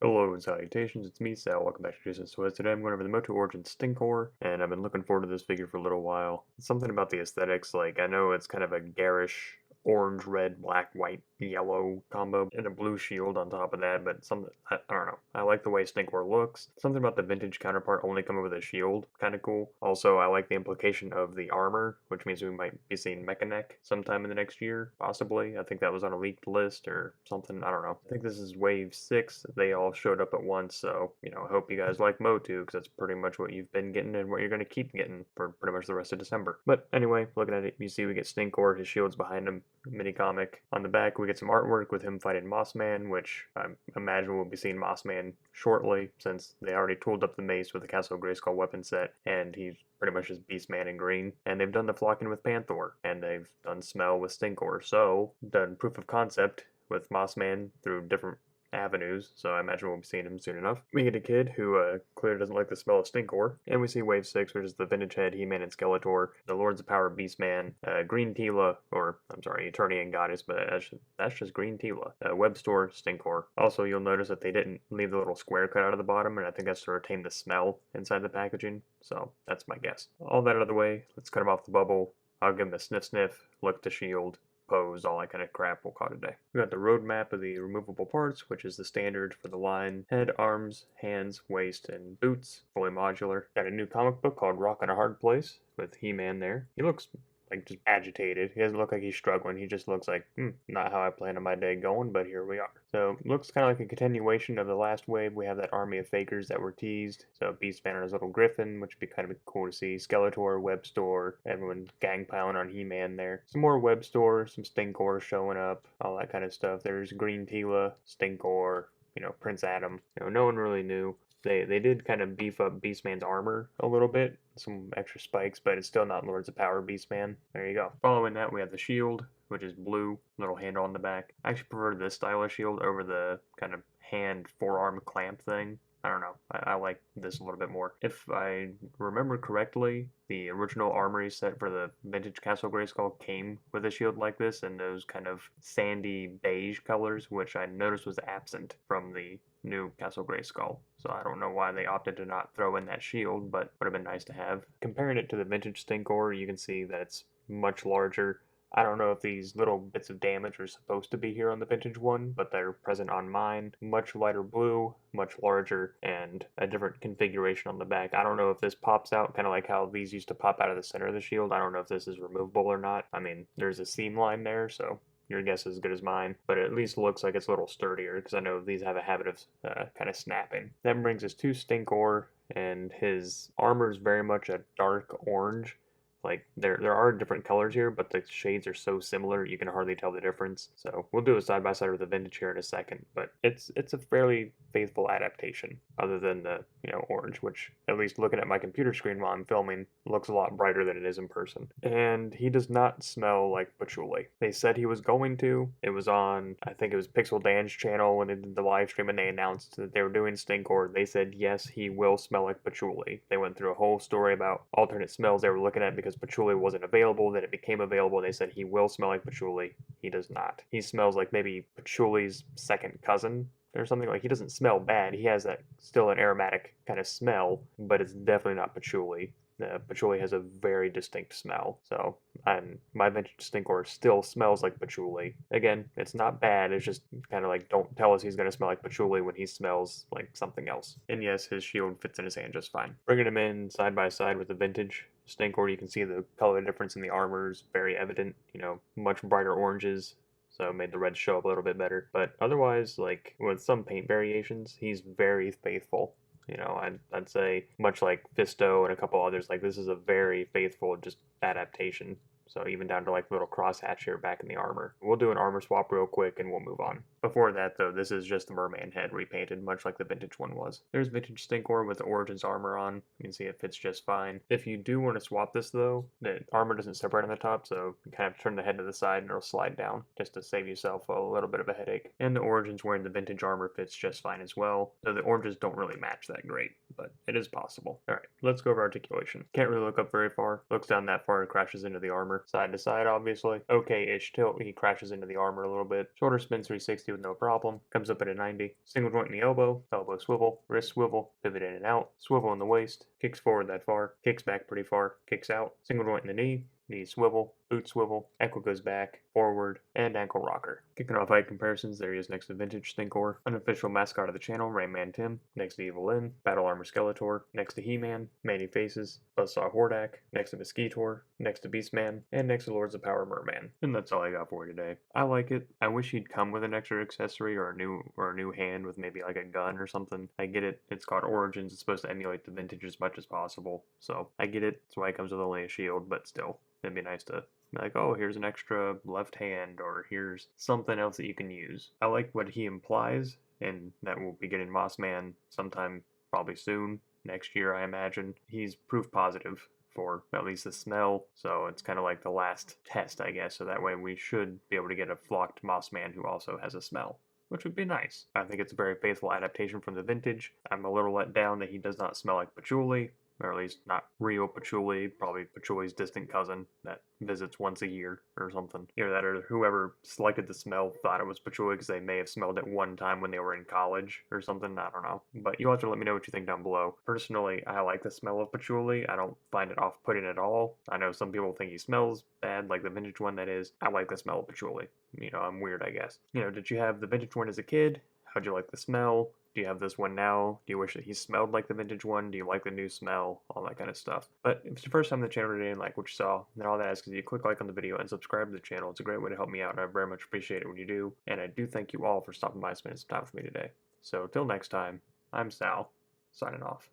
Hello and salutations, it's me, Sal. Welcome back to Jason Swiss. Today I'm going over the Moto Origin Stinkor, and I've been looking forward to this figure for a little while. Something about the aesthetics, like, I know it's kind of a garish orange, red, black, white, yellow combo, and a blue shield on top of that, but something, I don't know. I like the way Stinkor looks. Something about the vintage counterpart only coming with a shield, kind of cool. Also, I like the implication of the armor, which means we might be seeing Mechanic sometime in the next year, possibly. I think that was on a leaked list or something, I don't know. I think this is Wave 6. They all showed up at once, so, I hope you guys like Motu, because that's pretty much what you've been getting and what you're going to keep getting for pretty much the rest of December. But anyway, looking at it, you see we get Stinkor, his shield's behind him, mini comic. On the back, we get some artwork with him fighting Mossman, which I imagine we'll be seeing Mossman shortly, since they already tooled up the mace with the Castle Grayskull weapon set, and he's pretty much just Beastman in green. And they've done the flocking with Panther, and they've done smell with Stinkor, so done proof of concept with Mossman through different avenues, so I imagine we'll be seeing him soon enough. We get a kid who clearly doesn't like the smell of Stinkor, and we see Wave 6, which is the Vintage Head, He-Man, and Skeletor, the Lords of Power Beastman, Green Tila, or, I'm sorry, Eternian Goddess, but that's just Green Tila, Webstore, Stinkor. Also, you'll notice that they didn't leave the little square cut out of the bottom, and I think that's to retain the smell inside the packaging, so that's my guess. All that out of the way, let's cut him off the bubble. I'll give him a sniff, look to shield, pose, all that kind of crap we'll call it a day. We got the roadmap of the removable parts, which is the standard for the line: head, arms, hands, waist, and boots, fully modular. Got a new comic book called Rock in a Hard Place with He-Man there. He looks like just agitated. He doesn't look like he's struggling. He just looks like, not how I planned on my day going, but here we are. So looks kind of like a continuation of the last wave. We have that army of fakers that were teased. So Beastman and his little griffin, which would be kind of cool to see. Skeletor, Webstore, everyone gang piling on He-Man there. Some more Webstore, some Stinkor showing up, all that kind of stuff. There's Green Tila, Stinkor, Prince Adam. No one really knew. They did kind of beef up Beastman's armor a little bit, some extra spikes, but it's still not Lords of Power Beastman. There you go. Following that, we have the shield, which is blue, little handle on the back. I actually prefer this style of shield over the kind of hand forearm clamp thing. I don't know. I like this a little bit more. If I remember correctly, the original armory set for the vintage Castle Grayskull came with a shield like this in those kind of sandy beige colors, which I noticed was absent from the new Castle Grayskull. So I don't know why they opted to not throw in that shield, but would have been nice to have. Comparing it to the vintage Stinkor, you can see that it's much larger. I don't know if these little bits of damage are supposed to be here on the vintage one, but they're present on mine. Much lighter blue, much larger, and a different configuration on the back. I don't know if this pops out, kind of like how these used to pop out of the center of the shield. I don't know if this is removable or not. I mean, there's a seam line there, so your guess is as good as mine, but it at least looks like it's a little sturdier, because I know these have a habit of kind of snapping. That brings us to Stinkor, and his armor is very much a dark orange. Like, there are different colors here, but the shades are so similar you can hardly tell the difference. So we'll do a side by side with the vintage here in a second, but it's a fairly faithful adaptation, other than the orange, which, at least looking at my computer screen while I'm filming, looks a lot brighter than it is in person. And he does not smell like patchouli. They said he was going to. It was on, I think it was Pixel Dan's channel when they did the live stream, and they announced that they were doing Stinkor. They said yes, he will smell like patchouli. They went through a whole story about alternate smells they were looking at because patchouli wasn't available. Then it became available. They said he will smell like patchouli. He does not. He smells like maybe patchouli's second cousin or something. Like, he doesn't smell bad. He has that still an aromatic kind of smell, but it's definitely not patchouli. Patchouli has a very distinct smell. So, my vintage Stinkor still smells like patchouli. Again, it's not bad. It's just kind of like, don't tell us he's going to smell like patchouli when he smells like something else. And yes, his shield fits in his hand just fine. Bringing him in side by side with the vintage Stinkor, you can see the color difference in the armor is very evident. Much brighter oranges, so it made the red show up a little bit better. But otherwise, like, with some paint variations, he's very faithful. I'd say, much like Fisto and a couple others, like, this is a very faithful just adaptation. So even down to like little crosshatch here back in the armor. We'll do an armor swap real quick and we'll move on. Before that though, this is just the merman head repainted, much like the vintage one was. There's vintage Stinkor with the Origins armor on. You can see it fits just fine. If you do want to swap this though, the armor doesn't separate on the top, so you kind of turn the head to the side and it'll slide down, just to save yourself a little bit of a headache. And the Origins wearing the vintage armor fits just fine as well, though the oranges don't really match that great, but it is possible. Alright, let's go over articulation. Can't really look up very far. Looks down that far and crashes into the armor. armor. Side to side, obviously. Okay-ish tilt, he crashes into the armor a little bit. Shoulder spins 360 with no problem. Comes up at a 90. Single joint in the elbow, elbow swivel, wrist swivel, pivot in and out, swivel in the waist, kicks forward that far, kicks back pretty far, kicks out, single joint in the knee swivel, boot swivel, ankle goes back, forward, and ankle rocker. Kicking off height comparisons, there he is next to Vintage Stinkor, unofficial mascot of the channel, Rayman Tim, next to Evil Lyn, Battle Armor Skeletor, next to He-Man, Manny Faces, Buzzsaw Hordak, next to Mosquitor, next to Beastman, and next to Lords of Power Merman. And that's all I got for you today. I like it. I wish he'd come with an extra accessory or a new hand with maybe like a gun or something. I get it. It's called Origins. It's supposed to emulate the Vintage as much as possible. So I get it. That's why it comes with only a shield, but still. It'd be nice to be like, oh, here's an extra left hand, or here's something else that you can use. I like what he implies, and that we'll be getting Moss Man sometime probably soon, next year I imagine. He's proof positive for at least the smell, so it's kind of like the last test, I guess, so that way we should be able to get a flocked Moss Man who also has a smell, which would be nice. I think it's a very faithful adaptation from the Vintage. I'm a little let down that he does not smell like Patchouli, or at least not real Patchouli, probably Patchouli's distant cousin that visits once a year or something. Either that or whoever selected the smell thought it was Patchouli because they may have smelled it one time when they were in college or something, I don't know. But you'll have to let me know what you think down below. Personally, I like the smell of Patchouli. I don't find it off-putting at all. I know some people think he smells bad, like the Vintage one that is. I like the smell of Patchouli. You know, I'm weird, I guess. You know, did you have the Vintage one as a kid? How'd you like the smell? Do you have this one now? Do you wish that he smelled like the Vintage one? Do you like the new smell? All that kind of stuff. But if it's your first time on the channel today and like what you saw, then all that is because you click like on the video and subscribe to the channel. It's a great way to help me out, and I very much appreciate it when you do. And I do thank you all for stopping by and spending some time with me today. So till next time, I'm Sal, signing off.